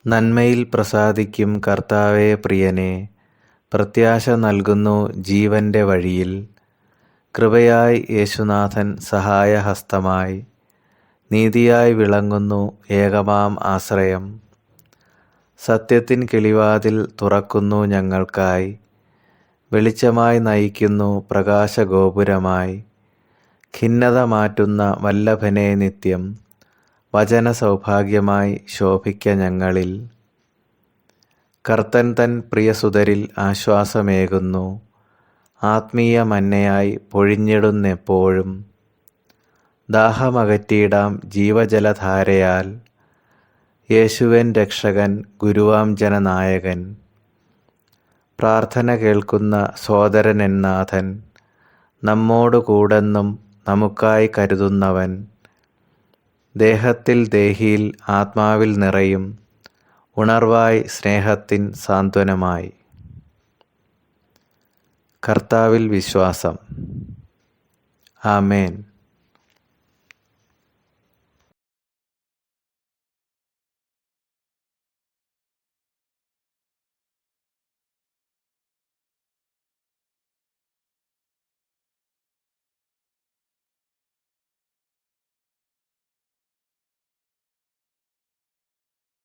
നന്മയിൽ പ്രസാദിക്കും കർത്താവേ പ്രിയനെ, പ്രത്യാശ നൽകുന്നു ജീവന്റെ വഴിയിൽ. കൃപയായി യേശുനാഥൻ സഹായഹസ്തമായി, നീതിയായി വിളങ്ങുന്നു ഏകമാം ആശ്രയം. സത്യത്തിൻ കിളിവാതിൽ തുറക്കുന്നു ഞങ്ങൾക്കായി, വെളിച്ചമായി നയിക്കുന്നു പ്രകാശഗോപുരമായി. ഖിന്നത മാറ്റുന്ന വല്ലഭനെ നിത്യം, വചന സൗഭാഗ്യമായി ശോഭിക്ക ഞങ്ങളിൽ. കർത്തൻ തൻ പ്രിയസുതരിൽ ആശ്വാസമേകുന്നു, ആത്മീയ മന്നയായി പൊഴിഞ്ഞിടുന്നെപ്പോഴും. ദാഹമകറ്റിയിടാം ജീവജലധാരയാൽ, യേശുവൻ രക്ഷകൻ ഗുരുവാം ജനനായകൻ. പ്രാർത്ഥന കേൾക്കുന്ന സോദരനെന്നാഥൻ, നമ്മോടു കൂടെന്നും നമുക്കായി കരുതുന്നവൻ. ദേഹത്തിൽ ദേഹിയിൽ ആത്മാവിൽ നിറയും, ഉണർവായി സ്നേഹത്തിൻ സാന്ത്വനമായി. കർത്താവിൽ വിശ്വാസം. ആമേൻ.